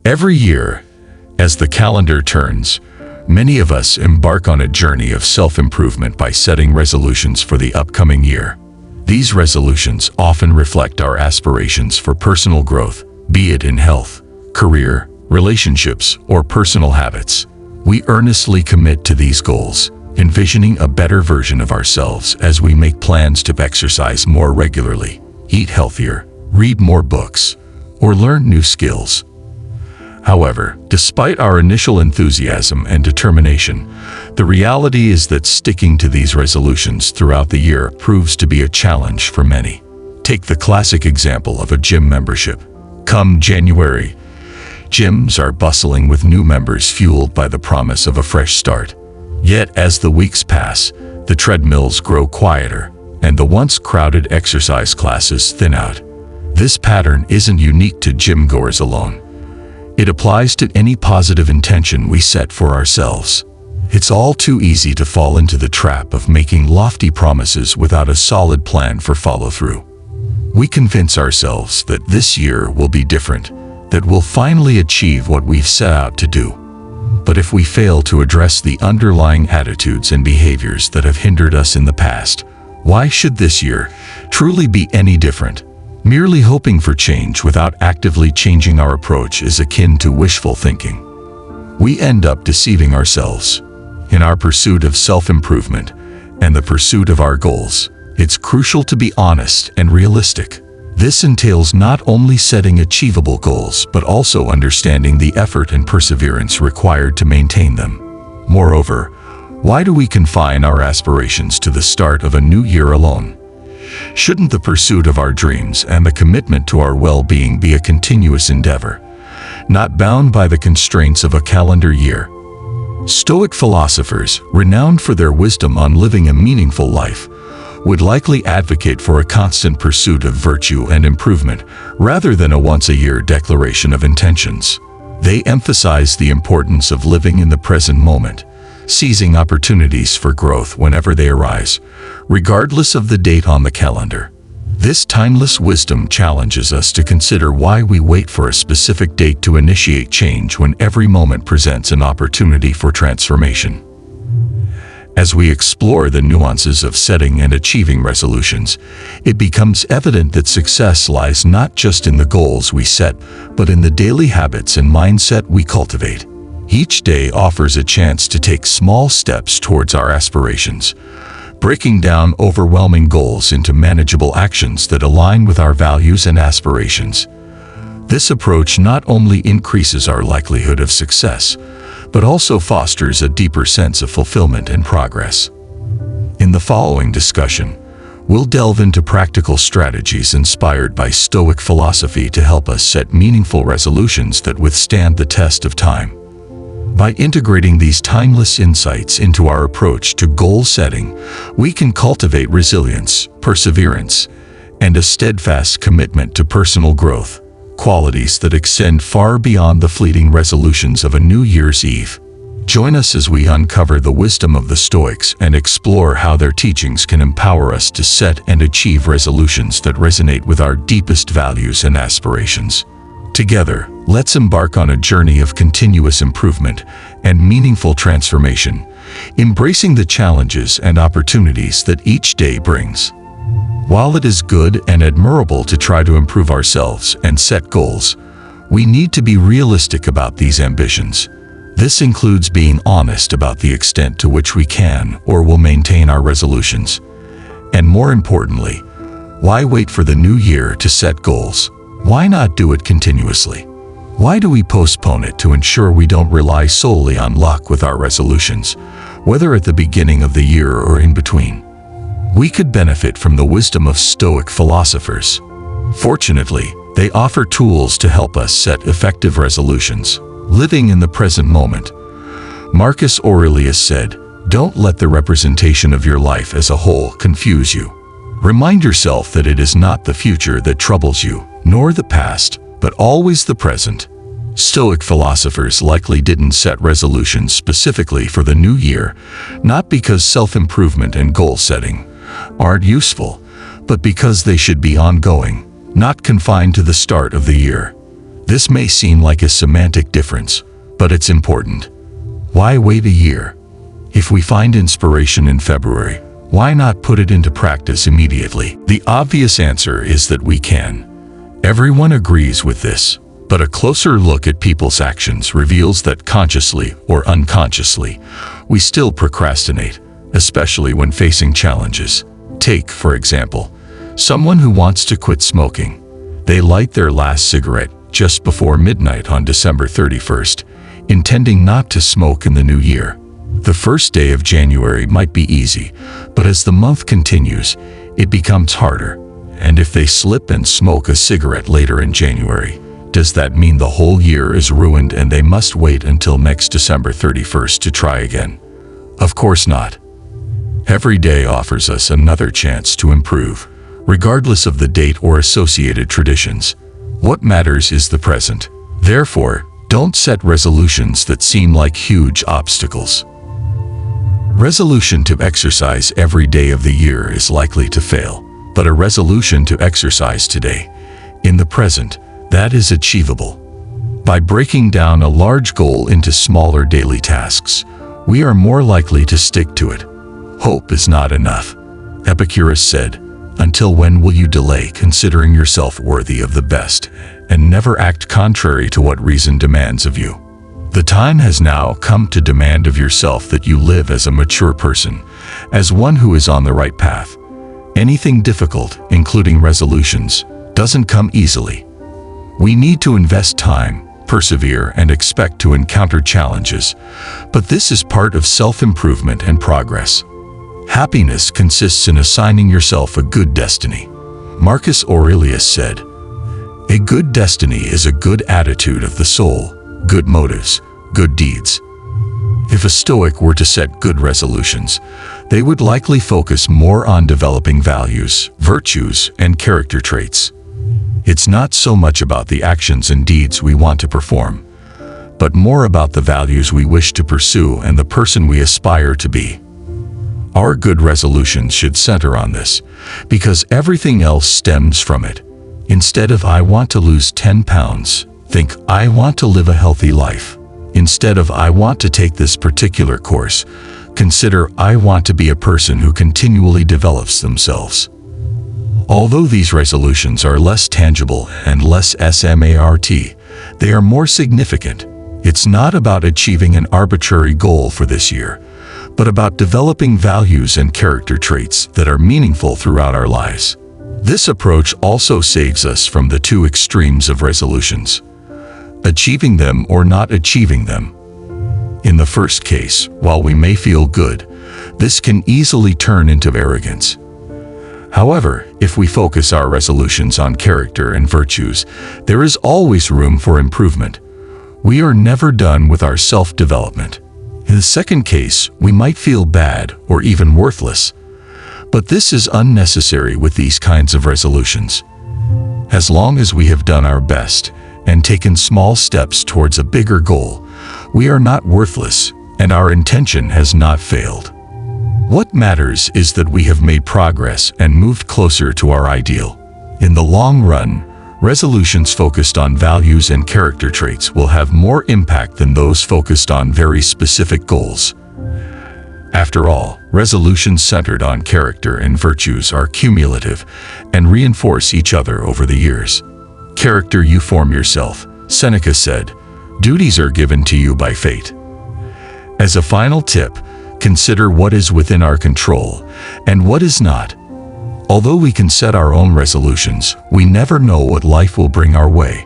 Every year, as the calendar turns, many of us embark on a journey of self-improvement by setting resolutions for the upcoming year. These resolutions often reflect our aspirations for personal growth, be it in health, career, relationships, or personal habits. We earnestly commit to these goals, envisioning a better version of ourselves as we make plans to exercise more regularly, eat healthier, read more books, or learn new skills. However, despite our initial enthusiasm and determination, the reality is that sticking to these resolutions throughout the year proves to be a challenge for many. Take the classic example of a gym membership. Come January, gyms are bustling with new members fueled by the promise of a fresh start. Yet as the weeks pass, the treadmills grow quieter, and the once crowded exercise classes thin out. This pattern isn't unique to gym goers alone. It applies to any positive intention we set for ourselves. It's all too easy to fall into the trap of making lofty promises without a solid plan for follow-through. We convince ourselves that this year will be different, that we'll finally achieve what we've set out to do. But if we fail to address the underlying attitudes and behaviors that have hindered us in the past, why should this year truly be any different? Merely hoping for change without actively changing our approach is akin to wishful thinking. We end up deceiving ourselves. In our pursuit of self-improvement and the pursuit of our goals, it's crucial to be honest and realistic. This entails not only setting achievable goals but also understanding the effort and perseverance required to maintain them. Moreover, why do we confine our aspirations to the start of a new year alone? Shouldn't the pursuit of our dreams and the commitment to our well-being be a continuous endeavor, not bound by the constraints of a calendar year? Stoic philosophers, renowned for their wisdom on living a meaningful life, would likely advocate for a constant pursuit of virtue and improvement rather than a once-a-year declaration of intentions. They emphasize the importance of living in the present moment, seizing opportunities for growth whenever they arise, regardless of the date on the calendar. This timeless wisdom challenges us to consider why we wait for a specific date to initiate change when every moment presents an opportunity for transformation. As we explore the nuances of setting and achieving resolutions, it becomes evident that success lies not just in the goals we set, but in the daily habits and mindset we cultivate. Each day offers a chance to take small steps towards our aspirations, breaking down overwhelming goals into manageable actions that align with our values and aspirations. This approach not only increases our likelihood of success, but also fosters a deeper sense of fulfillment and progress. In the following discussion, we'll delve into practical strategies inspired by Stoic philosophy to help us set meaningful resolutions that withstand the test of time. By integrating these timeless insights into our approach to goal setting, we can cultivate resilience, perseverance, and a steadfast commitment to personal growth, qualities that extend far beyond the fleeting resolutions of a New Year's Eve. Join us as we uncover the wisdom of the Stoics and explore how their teachings can empower us to set and achieve resolutions that resonate with our deepest values and aspirations. Together, let's embark on a journey of continuous improvement and meaningful transformation, embracing the challenges and opportunities that each day brings. While it is good and admirable to try to improve ourselves and set goals, we need to be realistic about these ambitions. This includes being honest about the extent to which we can or will maintain our resolutions. And more importantly, why wait for the new year to set goals? Why not do it continuously? Why do we postpone it to ensure we don't rely solely on luck with our resolutions, whether at the beginning of the year or in between? We could benefit from the wisdom of Stoic philosophers. Fortunately, they offer tools to help us set effective resolutions, living in the present moment. Marcus Aurelius said, "Don't let the representation of your life as a whole confuse you. Remind yourself that it is not the future that troubles you, nor the past, but always the present." Stoic philosophers likely didn't set resolutions specifically for the new year, not because self-improvement and goal-setting aren't useful, but because they should be ongoing, not confined to the start of the year. This may seem like a semantic difference, but it's important. Why wait a year? If we find inspiration in February, why not put it into practice immediately? The obvious answer is that we can. Everyone agrees with this, but a closer look at people's actions reveals that consciously or unconsciously, we still procrastinate, especially when facing challenges. Take, for example, someone who wants to quit smoking. They light their last cigarette just before midnight on December 31st, intending not to smoke in the new year. The first day of January might be easy, but as the month continues, it becomes harder. And if they slip and smoke a cigarette later in January, does that mean the whole year is ruined and they must wait until next December 31st to try again? Of course not. Every day offers us another chance to improve, regardless of the date or associated traditions. What matters is the present. Therefore, don't set resolutions that seem like huge obstacles. Resolution to exercise every day of the year is likely to fail, but a resolution to exercise today, in the present, that is achievable. By breaking down a large goal into smaller daily tasks, we are more likely to stick to it. Hope is not enough. Epicurus said, "Until when will you delay considering yourself worthy of the best, and never act contrary to what reason demands of you?" The time has now come to demand of yourself that you live as a mature person, as one who is on the right path. Anything difficult, including resolutions, doesn't come easily. We need to invest time, persevere, and expect to encounter challenges, but this is part of self-improvement and progress. Happiness consists in assigning yourself a good destiny. Marcus Aurelius said, "A good destiny is a good attitude of the soul, good motives, good deeds." If a Stoic were to set good resolutions, they would likely focus more on developing values, virtues, and character traits. It's not so much about the actions and deeds we want to perform, but more about the values we wish to pursue and the person we aspire to be. Our good resolutions should center on this, because everything else stems from it. Instead of "I want to lose 10 pounds, think "I want to live a healthy life." Instead of "I want to take this particular course," consider "I want to be a person who continually develops themselves." Although these resolutions are less tangible and less SMART, they are more significant. It's not about achieving an arbitrary goal for this year, but about developing values and character traits that are meaningful throughout our lives. This approach also saves us from the two extremes of resolutions, achieving them or not achieving them. In the first case, while we may feel good, this can easily turn into arrogance. However, if we focus our resolutions on character and virtues, there is always room for improvement. We are never done with our self-development. In the second case, we might feel bad or even worthless, but this is unnecessary with these kinds of resolutions. As long as we have done our best and taken small steps towards a bigger goal, we are not worthless and our intention has not failed. What matters is that we have made progress and moved closer to our ideal. In the long run, resolutions focused on values and character traits will have more impact than those focused on very specific goals. After all, resolutions centered on character and virtues are cumulative and reinforce each other over the years. Character you form yourself, Seneca said. Duties are given to you by fate. As a final tip, consider what is within our control and what is not. Although we can set our own resolutions, we never know what life will bring our way.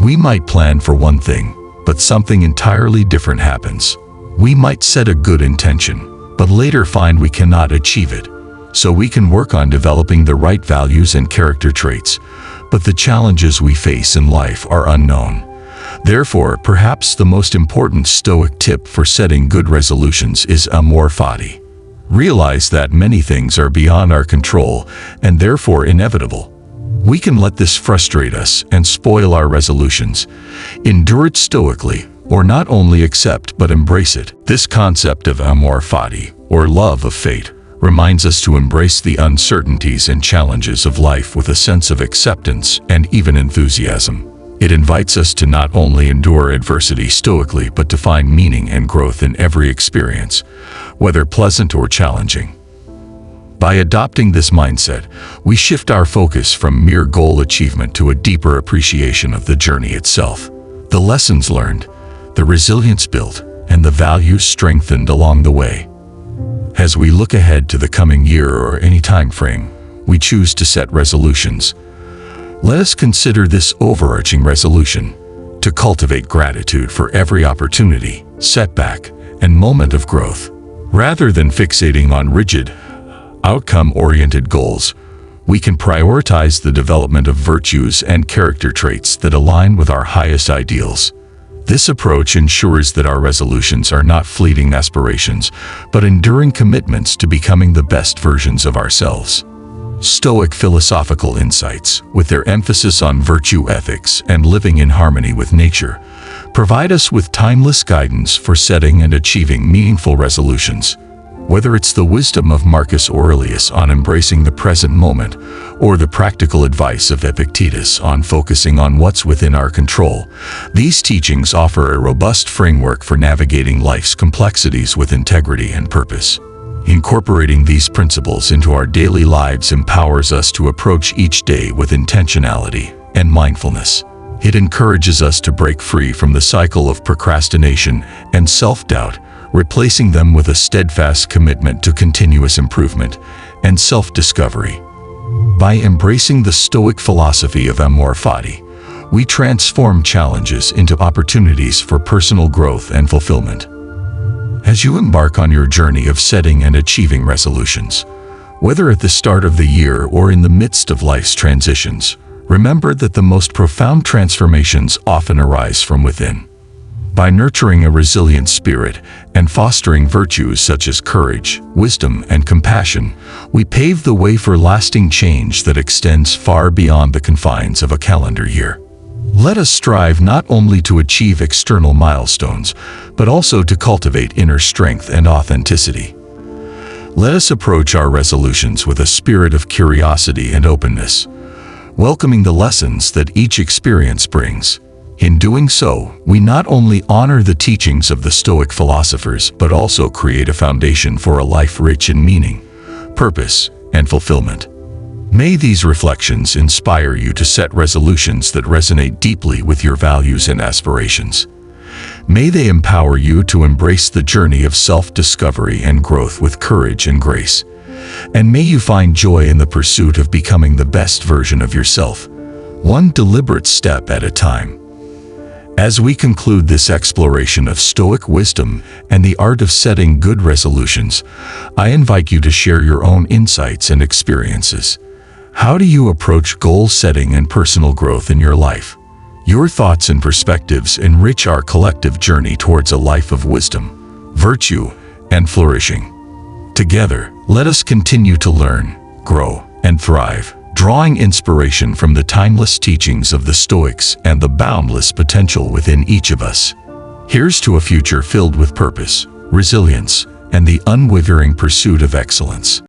We might plan for one thing, but something entirely different happens. We might set a good intention, but later find we cannot achieve it. So we can work on developing the right values and character traits, but the challenges we face in life are unknown. Therefore, perhaps the most important Stoic tip for setting good resolutions is amor fati. Realize that many things are beyond our control and therefore inevitable. We can let this frustrate us and spoil our resolutions. Endure it stoically, or not only accept but embrace it. This concept of amor fati, or love of fate, reminds us to embrace the uncertainties and challenges of life with a sense of acceptance and even enthusiasm. It invites us to not only endure adversity stoically, but to find meaning and growth in every experience, whether pleasant or challenging. By adopting this mindset, we shift our focus from mere goal achievement to a deeper appreciation of the journey itself, the lessons learned, the resilience built, and the values strengthened along the way. As we look ahead to the coming year or any time frame we choose to set resolutions, let us consider this overarching resolution: to cultivate gratitude for every opportunity, setback, and moment of growth. Rather than fixating on rigid, outcome-oriented goals, we can prioritize the development of virtues and character traits that align with our highest ideals. This approach ensures that our resolutions are not fleeting aspirations, but enduring commitments to becoming the best versions of ourselves. Stoic philosophical insights, with their emphasis on virtue ethics and living in harmony with nature, provide us with timeless guidance for setting and achieving meaningful resolutions. Whether it's the wisdom of Marcus Aurelius on embracing the present moment, or the practical advice of Epictetus on focusing on what's within our control, these teachings offer a robust framework for navigating life's complexities with integrity and purpose. Incorporating these principles into our daily lives empowers us to approach each day with intentionality and mindfulness. It encourages us to break free from the cycle of procrastination and self-doubt, replacing them with a steadfast commitment to continuous improvement and self-discovery. By embracing the Stoic philosophy of amor fati, we transform challenges into opportunities for personal growth and fulfillment. As you embark on your journey of setting and achieving resolutions, whether at the start of the year or in the midst of life's transitions, remember that the most profound transformations often arise from within. By nurturing a resilient spirit and fostering virtues such as courage, wisdom, and compassion, we pave the way for lasting change that extends far beyond the confines of a calendar year. Let us strive not only to achieve external milestones, but also to cultivate inner strength and authenticity. Let us approach our resolutions with a spirit of curiosity and openness, welcoming the lessons that each experience brings. In doing so, we not only honor the teachings of the Stoic philosophers, but also create a foundation for a life rich in meaning, purpose, and fulfillment. May these reflections inspire you to set resolutions that resonate deeply with your values and aspirations. May they empower you to embrace the journey of self-discovery and growth with courage and grace. And may you find joy in the pursuit of becoming the best version of yourself, one deliberate step at a time. As we conclude this exploration of Stoic wisdom and the art of setting good resolutions, I invite you to share your own insights and experiences. How do you approach goal setting and personal growth in your life? Your thoughts and perspectives enrich our collective journey towards a life of wisdom, virtue, and flourishing. Together, let us continue to learn, grow, and thrive, drawing inspiration from the timeless teachings of the Stoics and the boundless potential within each of us. Here's to a future filled with purpose, resilience, and the unwavering pursuit of excellence.